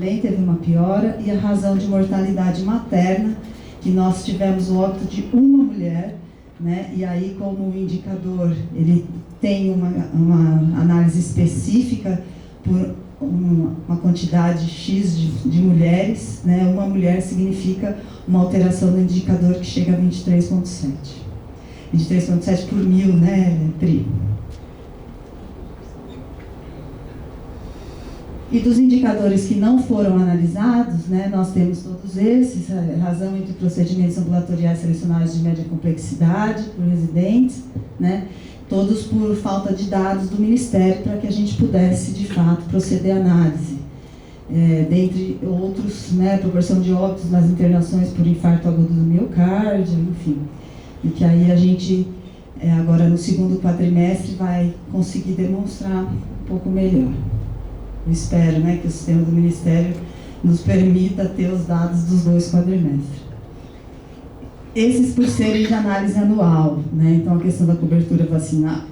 também teve uma piora, e a razão de mortalidade materna, que nós tivemos o óbito de uma mulher, né? E aí, como o indicador ele tem uma análise específica por uma quantidade X de mulheres, né? Uma mulher significa uma alteração no indicador que chega a 23,7. 23,7 por mil, né, Pri? E dos indicadores que não foram analisados, né, nós temos todos esses, a razão entre procedimentos ambulatoriais selecionados de média complexidade, por residentes, né, todos por falta de dados do Ministério para que a gente pudesse, de fato, proceder à análise. Dentre outros, né, proporção de óbitos nas internações por infarto agudo do miocárdio, enfim. E que aí a gente, agora no segundo quadrimestre, vai conseguir demonstrar um pouco melhor. Eu espero, né, que o sistema do Ministério nos permita ter os dados dos 2 quadrimestres. Esses por serem de análise anual, né, então a questão da cobertura vacinal,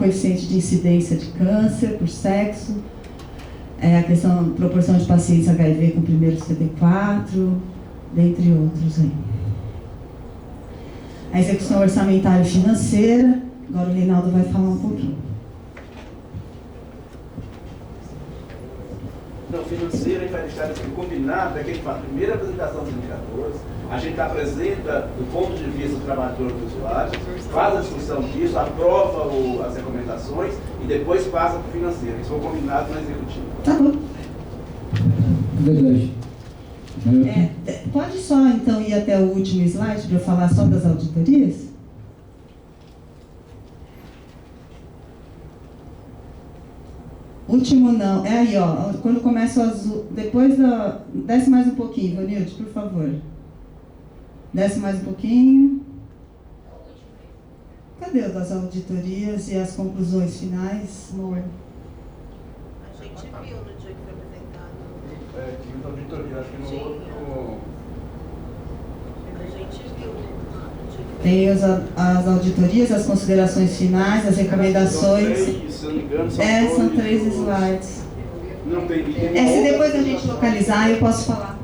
coeficiente de incidência de câncer por sexo, a questão da proporção de pacientes HIV com primeiro CD4, dentre outros aí. A execução orçamentária e financeira, agora o Reinaldo vai falar um pouquinho. Não, financeira, a gente vai deixar isso combinado, é que a gente faz a primeira apresentação dos indicadores, a gente apresenta do ponto de vista do trabalhador e do usuário, faz a discussão disso, aprova as recomendações e depois passa para o financeiro. Isso foi combinado no executivo. Tá bom. Verdade. Pode só, então, ir até o último slide para eu falar só das auditorias? Último não, é aí, ó, quando começa o azul, depois desce mais um pouquinho, Vanilde, por favor. Desce mais um pouquinho. Cadê o das auditorias e as conclusões finais, amor? A gente viu no dia que foi apresentado. Tinha uma auditoria, acho que no outro... A gente viu no dia que foi. Tem as auditorias, as considerações finais, as recomendações. Se não me engano, São 3 slides. Não tem. Se depois a gente localizar, eu posso falar.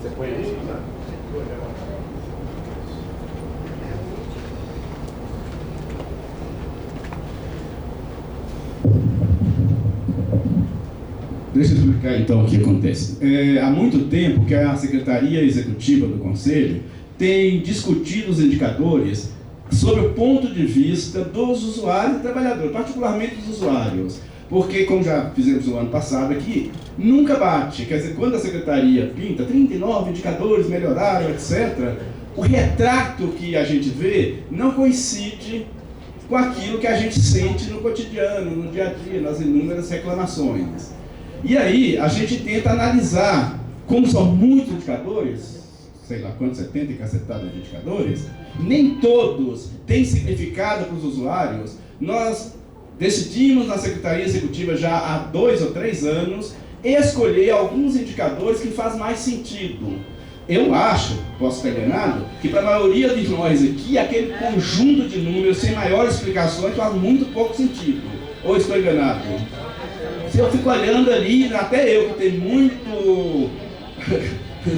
Você põe aí, né? Deixa eu explicar então o que acontece. Há muito tempo que a Secretaria Executiva do Conselho tem discutido os indicadores sob o ponto de vista dos usuários e trabalhadores, particularmente dos usuários. Porque, como já fizemos no ano passado aqui, nunca bate. Quer dizer, quando a Secretaria pinta 39 indicadores melhoraram, etc., o retrato que a gente vê não coincide com aquilo que a gente sente no cotidiano, no dia a dia, nas inúmeras reclamações. E aí, a gente tenta analisar, como são muitos indicadores, sei lá quantos, 70 e cacetadas de indicadores, nem todos têm significado para os usuários. Nós decidimos na Secretaria Executiva já há 2 ou 3 anos escolher alguns indicadores que faz mais sentido. Eu acho, posso estar enganado, que para a maioria de nós aqui, aquele conjunto de números sem maiores explicações faz muito pouco sentido. Ou estou enganado? Se eu fico olhando ali, até eu que tenho muito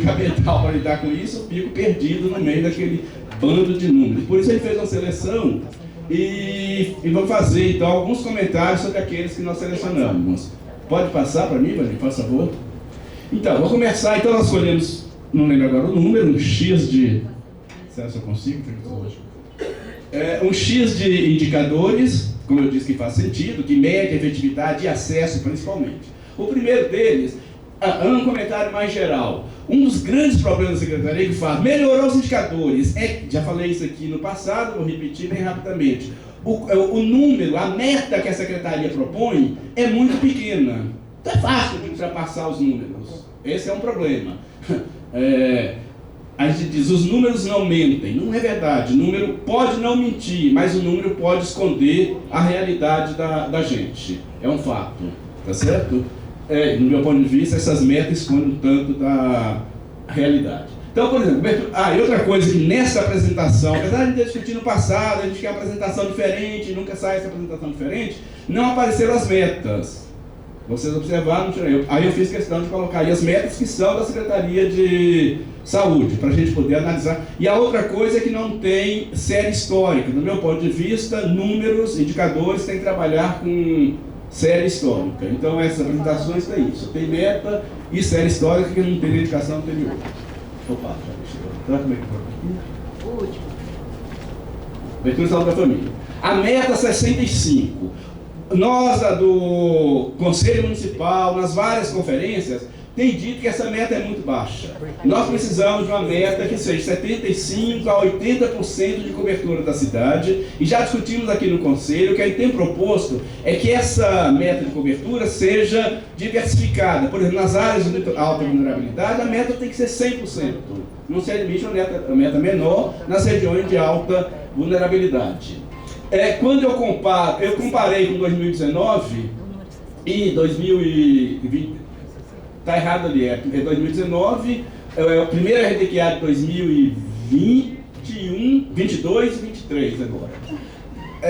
capital para lidar com isso, eu fico perdido no meio daquele bando de números. Por isso ele fez uma seleção e vamos fazer então alguns comentários sobre aqueles que nós selecionamos. Pode passar para mim, Vani, por favor? Então, vou começar. Então nós escolhemos, não lembro agora o número, um X de... Será que eu consigo? Um X de indicadores, como eu disse, que faz sentido, que mede a efetividade e acesso principalmente. O primeiro deles é um comentário mais geral. Um dos grandes problemas da Secretaria que faz melhorar os indicadores, já falei isso aqui no passado, vou repetir bem rapidamente. O número, a meta que a Secretaria propõe é muito pequena. Então é fácil de ultrapassar os números. Esse é um problema. A gente diz, os números não mentem. Não é verdade. O número pode não mentir, mas o número pode esconder a realidade da gente. É um fato. Tá certo? No meu ponto de vista, essas metas escondem um tanto da realidade. Então, por exemplo, e outra coisa que nessa apresentação, apesar de ter discutido no passado, a gente quer uma apresentação diferente, nunca sai essa apresentação diferente, não apareceram as metas. Vocês observaram, aí eu fiz questão de colocar aí as metas que são da Secretaria de Saúde, para a gente poder analisar. E a outra coisa é que não tem série histórica. Do meu ponto de vista, números, indicadores, tem que trabalhar com série histórica. Então, essas apresentações têm isso. Tem meta e série histórica que não tem na indicação anterior. Opa, já deixei. Então, como é que foi aqui? O último. Abertura de saúde da família. A meta 65. Nós, do Conselho Municipal, nas várias conferências, tem dito que essa meta é muito baixa. Nós precisamos de uma meta que seja 75% a 80% de cobertura da cidade, e já discutimos aqui no Conselho que a gente tem proposto é que essa meta de cobertura seja diversificada. Por exemplo, nas áreas de alta vulnerabilidade, a meta tem que ser 100%. Não se admite uma meta menor nas regiões de alta vulnerabilidade. Quando eu comparei com 2019 e 2020, está errado ali, é 2019, o primeiro RDQA de 2021, 22 e 23 agora.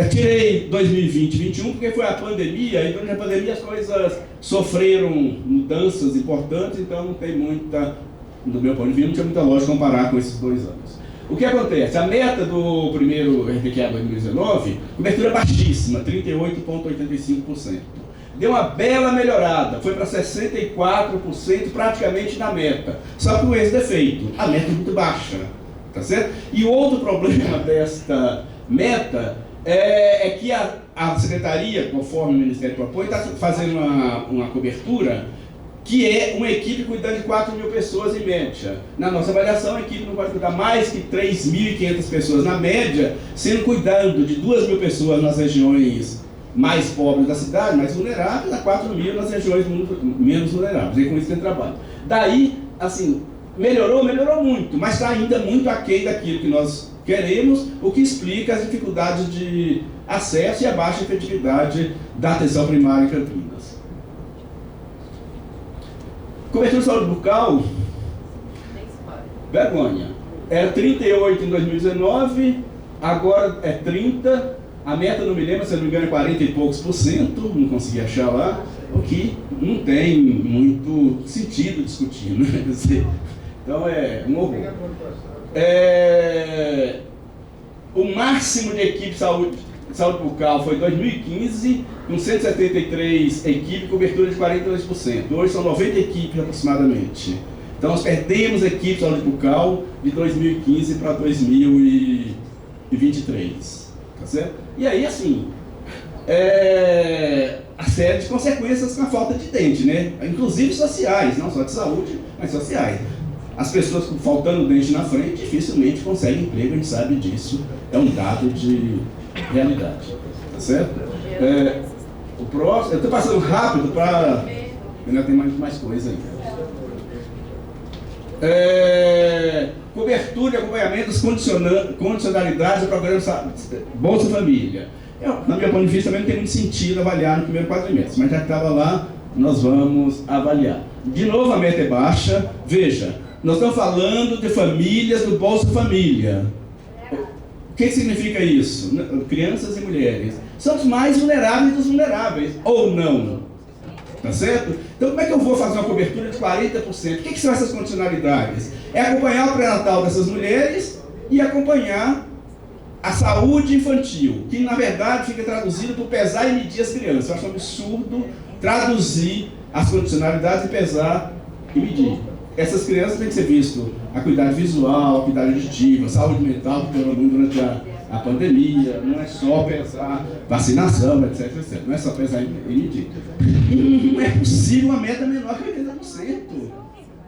Tirei 2020 e 2021 porque foi a pandemia, e durante a pandemia as coisas sofreram mudanças importantes, então não tem muita, do meu ponto de vista, não tinha muita lógica comparar com esses 2 anos. O que acontece? A meta do primeiro RDQA 2019, cobertura baixíssima, 38,85%. Deu uma bela melhorada, foi para 64%, praticamente na meta. Só que com esse defeito, a meta é muito baixa, tá certo? E outro problema desta meta é que a Secretaria, conforme o Ministério propõe, está fazendo uma cobertura que é uma equipe cuidando de 4.000 pessoas em média. Na nossa avaliação, a equipe não pode cuidar mais que 3.500 pessoas na média, sendo cuidando de 2.000 pessoas nas regiões mais pobres da cidade, mais vulneráveis, a 4.000 nas regiões menos vulneráveis. E com isso tem trabalho. Daí, assim, melhorou muito, mas está ainda muito aquém daquilo que nós queremos, o que explica as dificuldades de acesso e a baixa efetividade da atenção primária em Campinas. Cobertura de saúde bucal, vergonha. Era 38 em 2019, agora é 30%. A meta, não me lembro, se eu não me engano, é 40 e poucos %, não consegui achar lá, o que não tem muito sentido discutir, né? Então é um horror. O máximo de equipe de saúde bucal foi em 2015, com 173 equipes, cobertura de 42%. Hoje são 90 equipes aproximadamente. Então nós perdemos equipe de saúde bucal de 2015 para 2023. Tá certo? E aí, assim, a série de consequências com a falta de dente, né? Inclusive sociais, não só de saúde, mas sociais. As pessoas faltando dente na frente dificilmente conseguem emprego, a gente sabe disso, é um dado de realidade, tá certo? O próximo, eu estou passando rápido para... ainda tem mais coisa aí. Cobertura e acompanhamento das condicionalidades do programa Bolsa Família. Na minha ponto de vista, também não tem muito sentido avaliar no primeiro quadrimestre, mas já que estava lá, nós vamos avaliar. De novo, a meta é baixa. Veja, nós estamos falando de famílias do Bolsa Família. O que significa isso? Crianças e mulheres. São os mais vulneráveis dos vulneráveis, ou não? Tá certo? Então, como é que eu vou fazer uma cobertura de 40%? O que são essas condicionalidades? É acompanhar o pré-natal dessas mulheres e acompanhar a saúde infantil, que na verdade fica traduzido por pesar e medir as crianças. Eu acho um absurdo traduzir as condicionalidades e pesar e medir. Essas crianças têm que ser visto a cuidado visual, a cuidado auditiva, saúde mental, que pelo mundo durante a pandemia, não é só pesar vacinação, etc, etc. Não é só pesar e medir. Não é possível uma meta menor que 80%.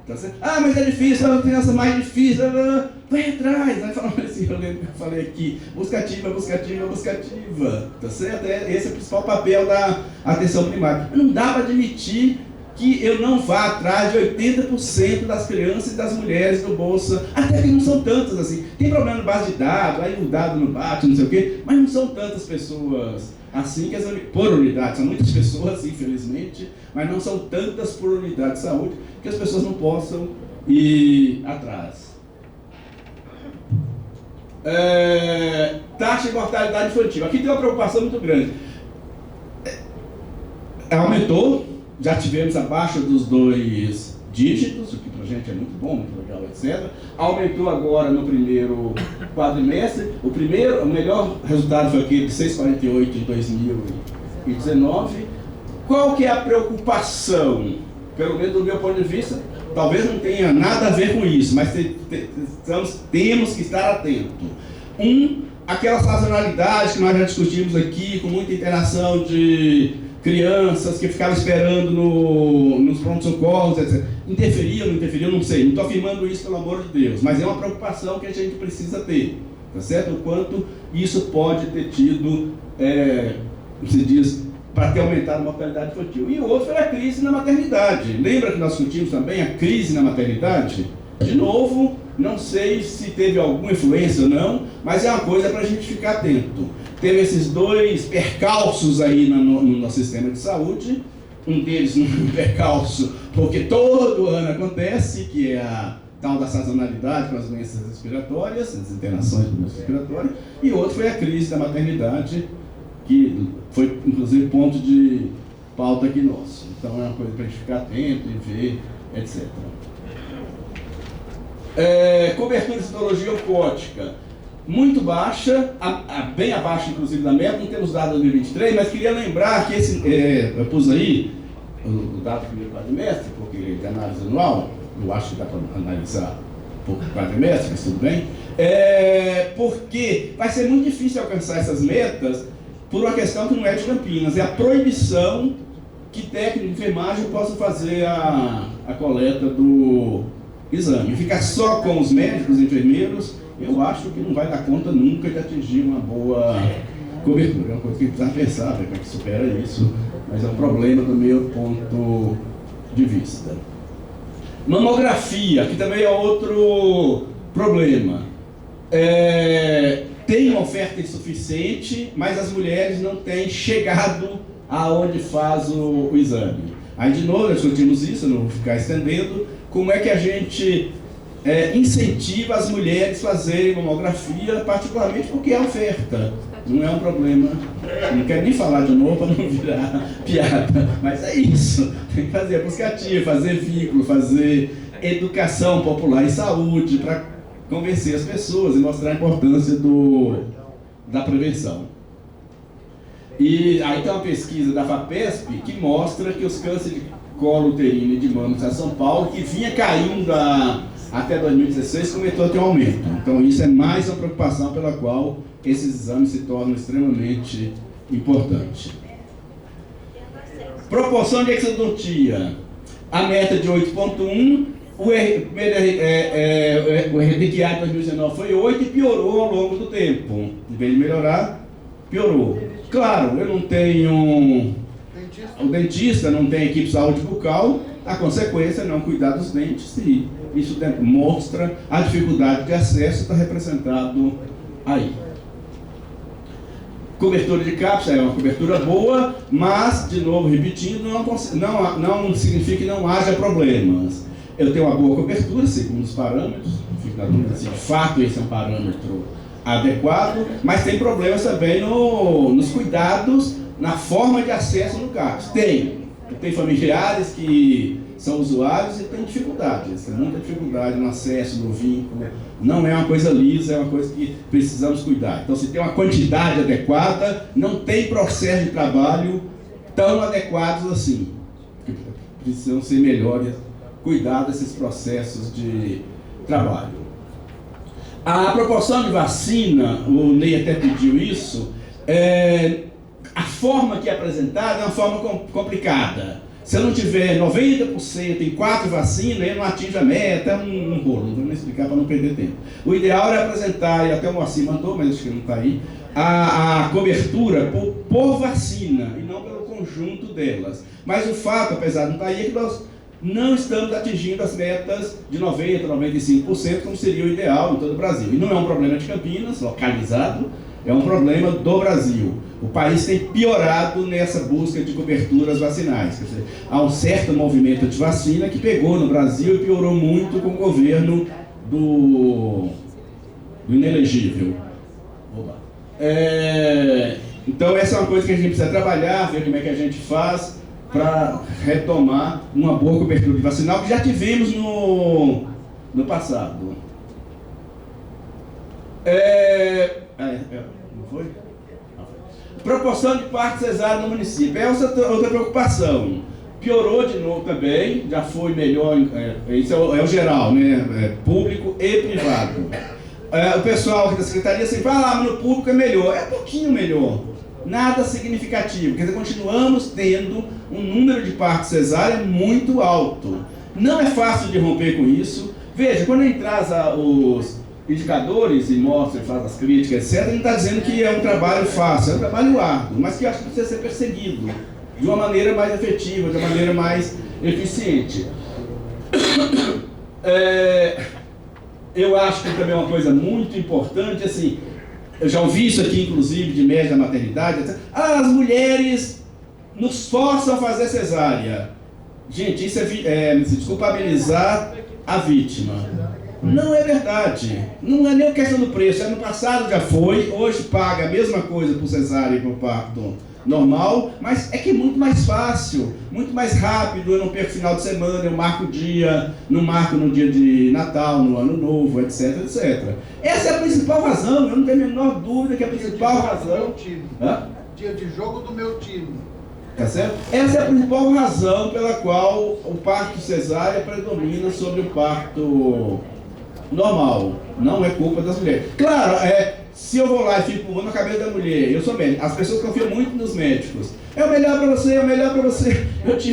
Tá certo? Ah, mas é difícil, é uma criança mais difícil, vai atrás. Aí falando assim, eu lembro que eu falei aqui, buscativa, tá certo? Esse é o principal papel da atenção primária. Não dá para admitir que eu não vá atrás de 80% das crianças e das mulheres do Bolsa, até que não são tantas assim. Tem problema no base de dados, aí o dado não bate, não sei o quê, mas não são tantas pessoas assim que por unidade, são muitas pessoas, infelizmente, mas não são tantas por unidade de saúde que as pessoas não possam ir atrás. Taxa de mortalidade infantil. Aqui tem uma preocupação muito grande. Aumentou, já tivemos abaixo dos 2 dígitos, o que para a gente é muito bom, muito legal, etc. Aumentou agora no primeiro quadrimestre. O melhor resultado foi aquele de 6,48 em 2019. Qual que é a preocupação? Pelo menos do meu ponto de vista, talvez não tenha nada a ver com isso, mas temos que estar atentos. Aquela sazonalidade que nós já discutimos aqui, com muita interação de crianças que ficavam esperando nos prontos-socorros, etc. Interferiam, não interferiam, não sei. Não estou afirmando isso, pelo amor de Deus, mas é uma preocupação que a gente precisa ter, tá certo? O quanto isso pode ter tido, se diz, para ter aumentado a mortalidade infantil. E o outro foi a crise na maternidade. Lembra que nós discutimos também a crise na maternidade? De novo, não sei se teve alguma influência ou não, mas é uma coisa para a gente ficar atento. Teve esses 2 percalços aí no nosso sistema de saúde. Um deles um percalço, porque todo ano acontece, que é a tal da sazonalidade com as doenças respiratórias, as internações de doenças respiratórias, e outro foi a crise da maternidade, que foi inclusive ponto de pauta aqui nosso. Então é uma coisa para a gente ficar atento e ver, etc. Cobertura de citologia oncótica, muito baixa, bem abaixo inclusive da meta. Não temos dados de 2023, mas queria lembrar que eu pus aí o dado do primeiro quadrimestre, porque ele é de análise anual, eu acho que dá para analisar por quadrimestre, mas tudo bem, porque vai ser muito difícil alcançar essas metas por uma questão que não é de Campinas, é a proibição que técnico de enfermagem possa fazer a coleta do exame. Ficar só com os médicos e enfermeiros, eu acho que não vai dar conta nunca de atingir uma boa cobertura. É uma coisa que precisa pensar, como é que supera isso, mas é um problema do meu ponto de vista. Mamografia, que também é outro problema. Tem uma oferta insuficiente, mas as mulheres não têm chegado aonde faz o exame. Aí de novo nós discutimos isso, não vou ficar estendendo, como é que a gente incentiva as mulheres a fazerem mamografia, particularmente porque é oferta, não é um problema. Não quero nem falar de novo para não virar piada, mas é isso, tem que fazer buscativa, fazer vínculo, fazer educação popular e saúde para convencer as pessoas e mostrar a importância da prevenção. E aí tem uma pesquisa da FAPESP que mostra que os cânceres de colo uterino e de mama em São Paulo, que vinha caindo até 2016, começou a ter um aumento. Então isso é mais uma preocupação pela qual esses exames se tornam extremamente importantes. Proporção de exodontia. A meta de 8,1, o RDQA de 2019 foi 8 e piorou ao longo do tempo. Em vez de melhorar, piorou. Claro, eu não tenho... O dentista não tem equipe de saúde bucal, a consequência é não cuidar dos dentes, e isso mostra a dificuldade de acesso, está representado aí. Cobertura de cápsula é uma cobertura boa, mas, de novo, repetindo, não significa que não haja problemas. Eu tenho uma boa cobertura, segundo os parâmetros, fico na dúvida se de fato esse é um parâmetro adequado, mas tem problemas também nos cuidados, na forma de acesso no CAPS. Tem familiares que são usuários e tem dificuldades, tem muita dificuldade no acesso, no vínculo. Não é uma coisa lisa, é uma coisa que precisamos cuidar. Então, se tem uma quantidade adequada, não tem processo de trabalho tão adequados assim. Precisam ser melhores, cuidar desses processos de trabalho. A proporção de vacina, o Ney até pediu isso, a forma que é apresentada é uma forma complicada. Se eu não tiver 90% em 4 vacinas, eu não atinjo a meta, é um rolo, não vou nem explicar para não perder tempo. O ideal era apresentar, e até o Moacir mandou, mas acho que não está aí, a cobertura por vacina, e não pelo conjunto delas. Mas o fato, apesar de não estar aí, é que nós não estamos atingindo as metas de 90%, 95%, como seria o ideal em todo o Brasil. E não é um problema de Campinas, localizado, é um problema do Brasil. O país tem piorado nessa busca de coberturas vacinais. Quer dizer, há um certo movimento de vacina que pegou no Brasil e piorou muito com o governo do inelegível. Oba. Então essa é uma coisa que a gente precisa trabalhar, ver como é que a gente faz para retomar uma boa cobertura vacinal que já tivemos no passado. Não foi? Proporção de parto cesárea no município. É outra preocupação. Piorou de novo também, já foi melhor, isso é o geral, né? Público e privado. O pessoal da secretaria sempre fala, no público é melhor. É um pouquinho melhor. Nada significativo. Quer dizer, continuamos tendo um número de partos cesárea muito alto. Não é fácil de romper com isso. Veja, quando a gente traz os indicadores e mostra, faz as críticas, etc., não está dizendo que é um trabalho fácil, é um trabalho árduo, mas que eu acho que precisa ser perseguido de uma maneira mais efetiva, de uma maneira mais eficiente. Eu acho que também é uma coisa muito importante, assim, eu já ouvi isso aqui, inclusive, de médica da maternidade, etc. As mulheres nos forçam a fazer cesárea. Gente, isso é desculpabilizar a vítima. Não é verdade. Não é nem questão do preço. No passado já foi, hoje paga a mesma coisa por cesárea e por parto normal, mas é que é muito mais fácil, muito mais rápido. Eu não perco final de semana, eu marco o dia, não marco no dia de Natal, no Ano Novo, etc, etc. Essa é a principal razão, eu não tenho a menor dúvida que é a principal razão. Dia de jogo do meu time. Tá certo? Essa é a principal razão pela qual o parto cesárea predomina sobre o parto normal. Não é culpa das mulheres. Claro, se eu vou lá e fico na cabeça da mulher, eu sou médico, as pessoas confiam muito nos médicos. É o melhor para você, é o melhor para você. Nós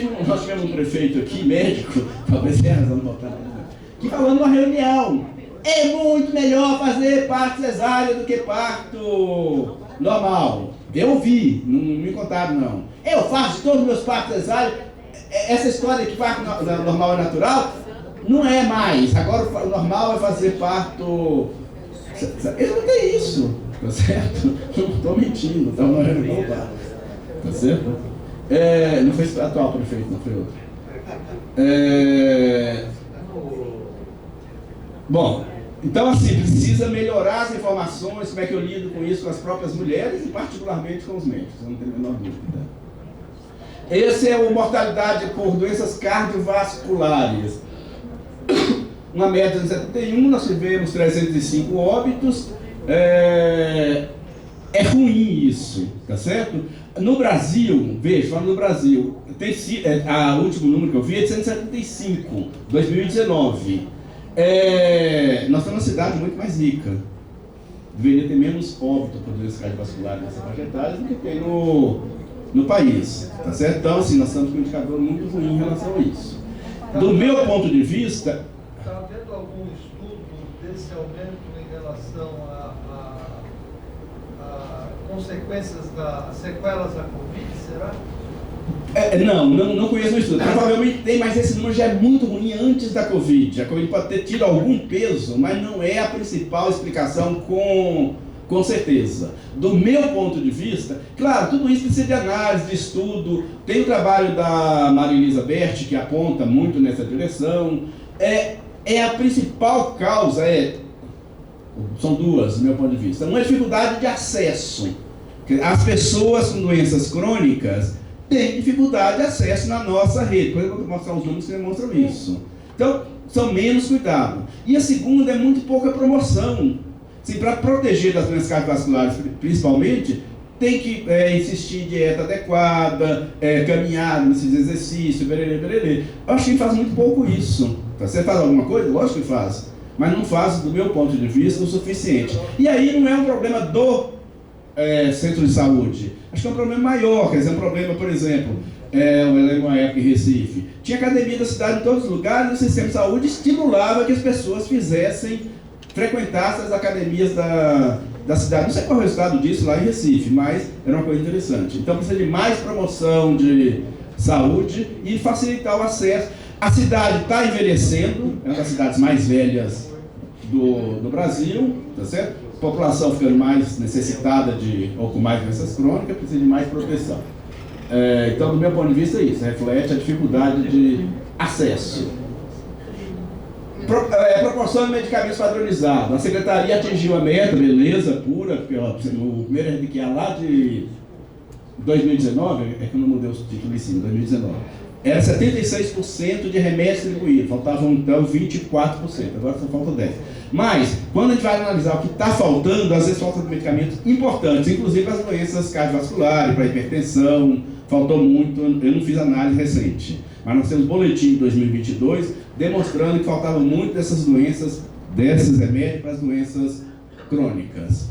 tivemos um prefeito aqui, médico, talvez tenha razão de botar, que falando numa reunião, é muito melhor fazer parto cesárea do que parto normal. Eu ouvi, não me contaram não. Eu faço todos os meus partos cesáreos. Essa história de que parto normal é natural, não é mais. Agora o normal é fazer parto. Eles não têm isso, tá certo? Não estou mentindo, tá? Não é tá certo? Não foi o atual prefeito, não foi outro. Bom, então assim, precisa melhorar as informações, como é que eu lido com isso com as próprias mulheres e particularmente com os médicos, não tenho a menor dúvida. Esse é o mortalidade por doenças cardiovasculares. Uma média de 71, nós tivemos 305 óbitos. É ruim isso, tá certo? No Brasil, veja, falando no Brasil, o último número que eu vi é de 175, 2019. Nós estamos numa cidade muito mais rica. Deveria ter menos óbito por doenças cardiovasculares nessa faixa etária do que tem no país, tá certo? Então, assim, nós estamos com um indicador muito ruim em relação a isso. Do meu ponto de vista... Está havendo algum estudo desse aumento em relação a consequências das sequelas da Covid, será? Não conheço o estudo. Provavelmente tem, mas esse número já é muito ruim antes da Covid. A Covid pode ter tido algum peso, mas não é a principal explicação com certeza. Do meu ponto de vista, claro, tudo isso precisa de análise, de estudo. Tem o trabalho da Maria Elisa Berti, que aponta muito nessa direção. A principal causa são duas, do meu ponto de vista. Uma é a dificuldade de acesso. As pessoas com doenças crônicas têm dificuldade de acesso na nossa rede. Depois eu vou mostrar os números que demonstram isso. Então, são menos cuidado. E a segunda é muito pouca promoção. Para proteger das doenças cardiovasculares, principalmente, tem que insistir em dieta adequada, caminhada, exercício, bererê. Eu acho que faz muito pouco isso. Você faz alguma coisa? Lógico que faz. Mas não faz, do meu ponto de vista, o suficiente. E aí não é um problema do centro de saúde. Acho que é um problema maior. Quer dizer, um problema, por exemplo, eu lembro uma época em Recife, tinha academia da cidade em todos os lugares, e o sistema de saúde estimulava que as pessoas frequentassem as academias da cidade. Não sei qual é o resultado disso lá em Recife, mas era uma coisa interessante. Então precisa de mais promoção de saúde e facilitar o acesso. A cidade está envelhecendo, é uma das cidades mais velhas do Brasil, tá certo? A população ficando mais necessitada ou com mais doenças crônicas, precisa de mais proteção. Então, do meu ponto de vista, é isso. Reflete a dificuldade de acesso. Proporção de medicamentos padronizados. A Secretaria atingiu a meta, beleza, pura, porque ó, no primeiro que é lá de 2019, é que eu não mudei os títulos em cima, 2019, era 76% de remédios distribuídos, faltavam então 24%, agora só falta 10%. Mas, quando a gente vai analisar o que está faltando, às vezes faltam medicamentos importantes, inclusive para as doenças cardiovasculares, para a hipertensão, faltou muito, eu não fiz análise recente. Mas nós temos boletim de 2022 demonstrando que faltavam muito dessas doenças, desses remédios para as doenças crônicas.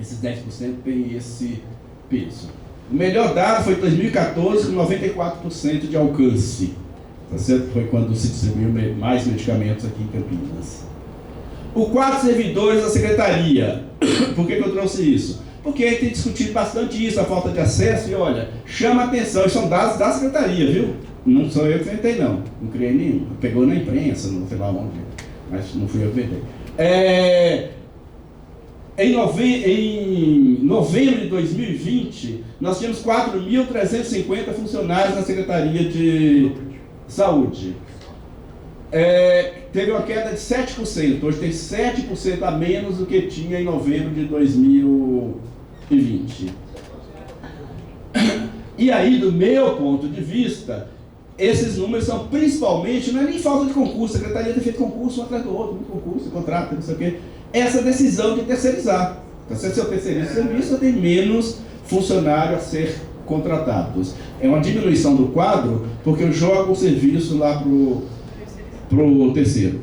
Esses 10% tem esse peso. O melhor dado foi em 2014, com 94% de alcance. Tá certo? Foi quando se distribuiu mais medicamentos aqui em Campinas. O quadro de servidores da Secretaria. Por que eu trouxe isso? Porque a gente tem discutido bastante isso, a falta de acesso, e olha, chama a atenção, e são dados da Secretaria, viu? Não sou eu que inventei, não. Não criei nenhum. Pegou na imprensa, não sei lá onde, mas não fui eu que inventei. Em novembro de 2020, nós tínhamos 4.350 funcionários na Secretaria de Saúde. Teve uma queda de 7%, hoje tem 7% a menos do que tinha em novembro de 2020. E aí, do meu ponto de vista, esses números são principalmente, não é nem falta de concurso, a Secretaria tem feito concurso um atrás do outro, muito concurso, contrato, não sei o quê. Essa decisão de terceirizar. Então, se eu terceirizo o serviço, eu tenho menos funcionários a ser contratados. É uma diminuição do quadro, porque eu jogo o serviço lá para o terceiro.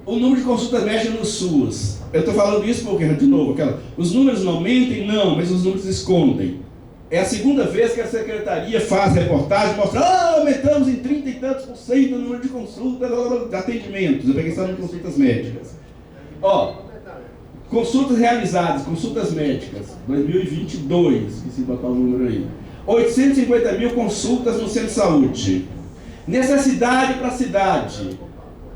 O número de consultas médicas no SUS. Eu estou falando isso porque, de novo, os números não mentem, não, mas os números escondem. É a segunda vez que a Secretaria faz reportagem, mostra, aumentamos em 30 e tantos por cento o número de consultas, de atendimentos. Eu peguei só de consultas médicas. Consultas realizadas, consultas médicas, 2022, esqueci de botar o número aí. 850 mil consultas no centro de saúde. Necessidade para a cidade,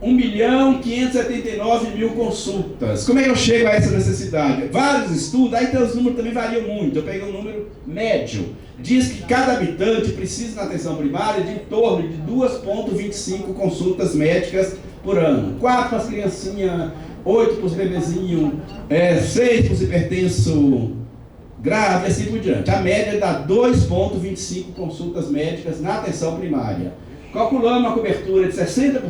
1.579.000 consultas. Como é que eu chego a essa necessidade? Vários estudos, aí então os números também variam muito. Eu peguei um número médio. Diz que cada habitante precisa na atenção primária de em torno de 2,25 consultas médicas por ano. 4 para as criancinhas, 8 para os bebezinhos, 6 para os hipertensos grave e assim por diante. A média dá 2,25 consultas médicas na atenção primária. Calculando uma cobertura de 60%,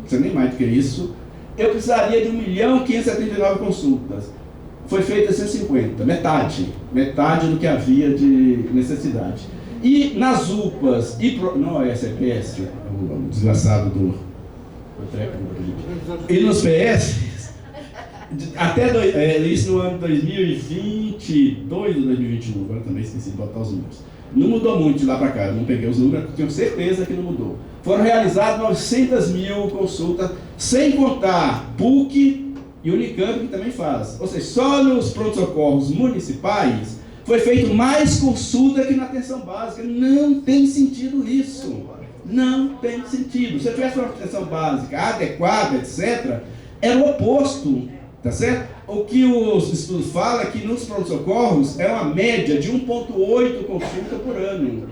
você nem mais do que isso, eu precisaria de 1.579.000 consultas. Foi feita 150, metade do que havia de necessidade. E nas UPAs, não é CPS, o desgraçado do treco, e nos PS, até isso no ano 2022 ou 2021, agora também esqueci de botar os números. Não mudou muito de lá para cá, eu não peguei os números, tenho certeza que não mudou. Foram realizadas 900.000 consultas, sem contar PUC e Unicamp, que também faz. Ou seja, só nos pronto-socorros municipais foi feito mais consulta que na atenção básica. Não tem sentido isso. Não tem sentido. Se eu tivesse uma atenção básica adequada, etc., era o oposto. Tá certo? O que os estudos falam é que nos pronto-socorros é uma média de 1,8 consulta por ano,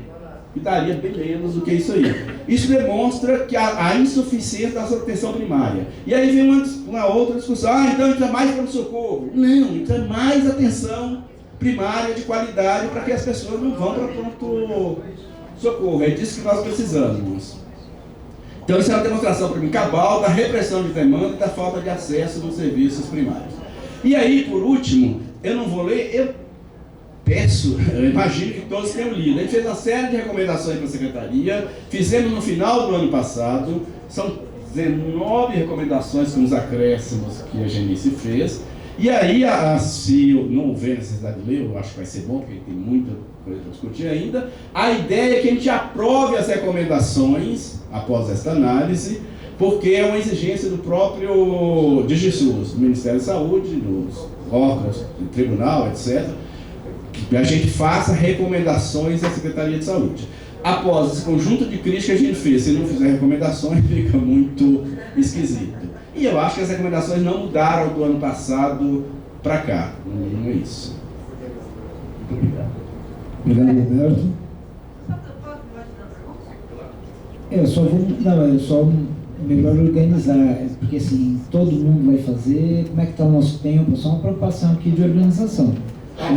que daria bem menos do que isso aí. Isso demonstra que há insuficiência da atenção primária. E aí vem uma outra discussão, então entra mais pronto-socorro. Não, entra mais atenção primária de qualidade para que as pessoas não vão para pronto-socorro. É disso que nós precisamos. Então isso é uma demonstração para mim cabal da repressão de demanda e da falta de acesso nos serviços primários. E aí, por último, eu não vou ler, eu imagino que todos tenham lido. A gente fez uma série de recomendações para a Secretaria, fizemos no final do ano passado, são 19 recomendações com os acréscimos que a Genice fez. E aí, se não houver necessidade de ler, eu acho que vai ser bom, porque tem muita coisa para discutir ainda, a ideia é que a gente aprove as recomendações após esta análise, porque é uma exigência do próprio DGSUS, do Ministério da Saúde, dos órgãos, do Tribunal, etc., que a gente faça recomendações à Secretaria de Saúde. Após esse conjunto de críticas que a gente fez, se não fizer recomendações, fica muito esquisito. E eu acho que as recomendações não mudaram do ano passado para cá. Não é isso. Muito obrigado. Obrigado, Roberto. melhor organizar, porque assim, todo mundo vai fazer, como é que está o nosso tempo, só uma preocupação aqui de organização.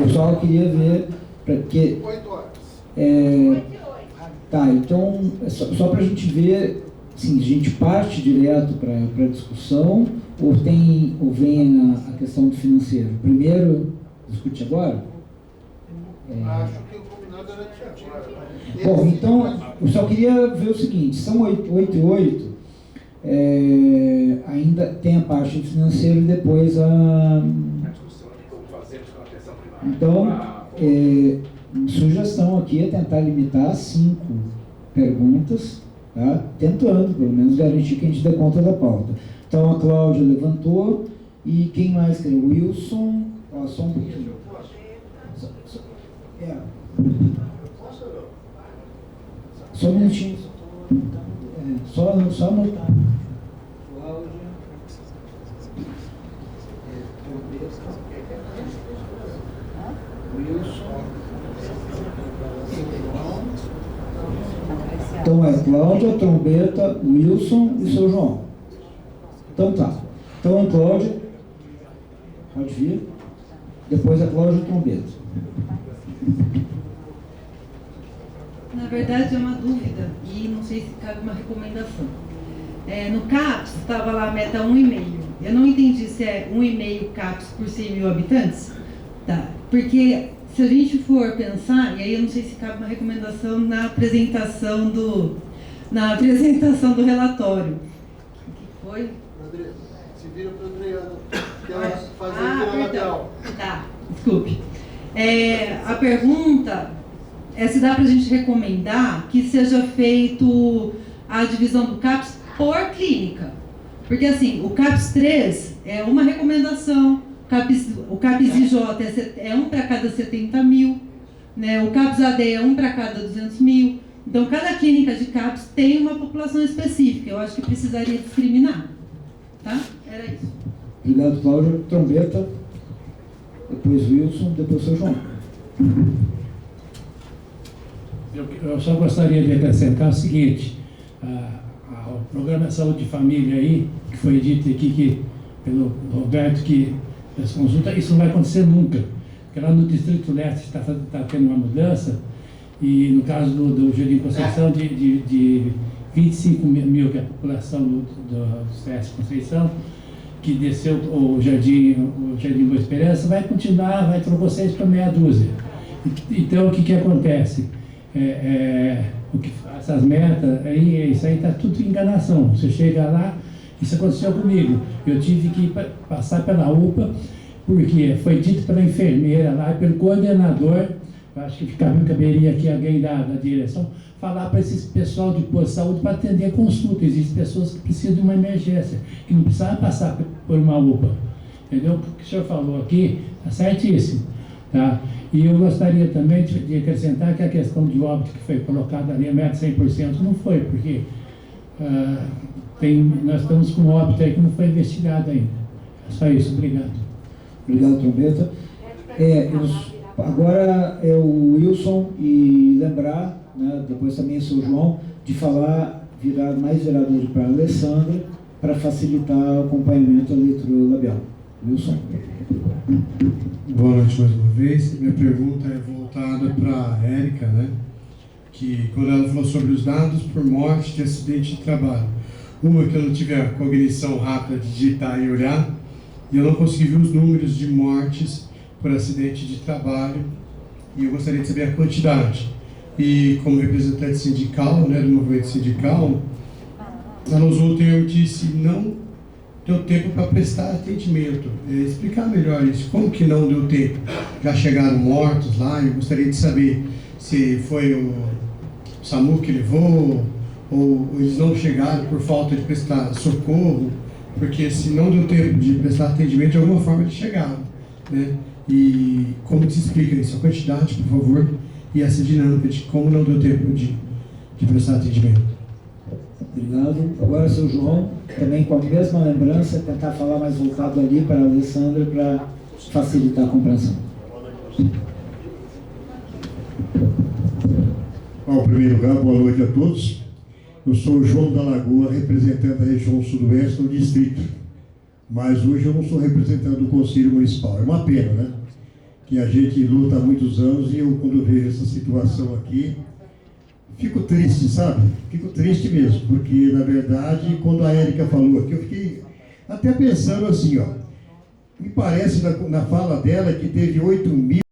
Eu só queria ver, porque... 8 horas. Tá, então, só para a gente ver, assim, a gente parte direto para a discussão, ou vem a questão do financeiro? Primeiro, discute agora? Acho que o combinado era discutir. Bom, então, eu só queria ver o seguinte, são 8 e 8, ainda tem a parte do financeiro e depois a discussão de como fazemos com a atenção primária. Então, sugestão aqui é tentar limitar a 5 perguntas, tá? Tentando, pelo menos, garantir que a gente dê conta da pauta. Então, a Cláudia levantou, e quem mais quer? O Wilson, só um pouquinho. Só um minutinho. Só anotar. Cláudia. Wilson. Então é Cláudia, Trombeta, Wilson e seu João. Então tá. Então Cláudia, pode vir. Depois a Cláudia e Trombeta. Na verdade é uma dúvida e não sei se cabe uma recomendação. No CAPES estava lá a meta 1,5. Eu não entendi se é 1,5 CAPES por 100 mil habitantes. Tá. Porque se a gente for pensar, e aí eu não sei se cabe uma recomendação na apresentação do relatório. O que foi? Adriana, se vira para a Adriana, que ela fazia labial. Tá, desculpe. A pergunta é se dá para a gente recomendar que seja feito a divisão do CAPES por clínica. Porque assim, o CAPES 3 é uma recomendação, o CAPES IJ é 1 para cada 70 mil, né? O CAPES AD é 1 para cada 200 mil. Então, cada clínica de CAPES tem uma população específica. Eu acho que precisaria discriminar. Tá? Era isso. Obrigado, Cláudia. Trombeta, depois Wilson, depois seu João. Eu só gostaria de acrescentar o seguinte, o programa de saúde de família aí, que foi dito aqui pelo Roberto, que as consultas, isso não vai acontecer nunca, porque lá no Distrito Leste está tendo uma mudança, e no caso do Jardim Conceição, de 25 mil, que é a população do CS Conceição, que desceu o Jardim Boa Esperança, vai continuar, vai trocar para meia dúzia. Então, o que acontece? Essas metas, isso aí está tudo enganação. Você chega lá, isso aconteceu comigo. Eu tive que passar pela UPA, porque foi dito pela enfermeira lá, pelo coordenador, eu acho que caberia aqui alguém da direção, falar para esse pessoal de posto de saúde para atender a consulta. Existem pessoas que precisam de uma emergência, que não precisavam passar por uma UPA. Entendeu? O que o senhor falou aqui está certíssimo. Tá? E eu gostaria também de acrescentar que a questão de óbito que foi colocada ali, a meta 100%, não foi, porque nós estamos com óbito aí que não foi investigado ainda. É só isso, obrigado. Obrigado, Trombeta. Agora é o Wilson, e lembrar, né, depois também o seu João, de falar, mais virador para a Alessandra, para facilitar o acompanhamento da leitura labial. Wilson. Boa noite mais uma vez. Minha pergunta é voltada para a Érica, né? Que quando ela falou sobre os dados por morte de acidente de trabalho. Uma que eu não tive a cognição rápida de digitar e olhar, e eu não consegui ver os números de mortes por acidente de trabalho, e eu gostaria de saber a quantidade. E como representante sindical, né, do movimento sindical, ela usou o termo, disse não deu tempo para prestar atendimento. Explicar melhor isso, como que não deu tempo? Já chegaram mortos lá, eu gostaria de saber se foi o SAMU que levou, ou eles não chegaram por falta de prestar socorro, porque se não deu tempo de prestar atendimento, de alguma forma eles chegaram, né? E como se explica isso? A quantidade, por favor, e essa dinâmica de como não deu tempo de prestar atendimento. Obrigado. Agora, seu João, também com a mesma lembrança, tentar falar mais voltado ali para a Alessandra, para facilitar a compreensão. Em primeiro lugar, boa noite a todos. Eu sou o João da Lagoa, representante da região sudoeste no distrito. Mas hoje eu não sou representante do Conselho Municipal. É uma pena, né? Que a gente luta há muitos anos e eu, quando vejo essa situação aqui, fico triste, sabe? Fico triste mesmo, porque, na verdade, quando a Érica falou aqui, eu fiquei até pensando assim, ó. Me parece, na fala dela, que teve 8.000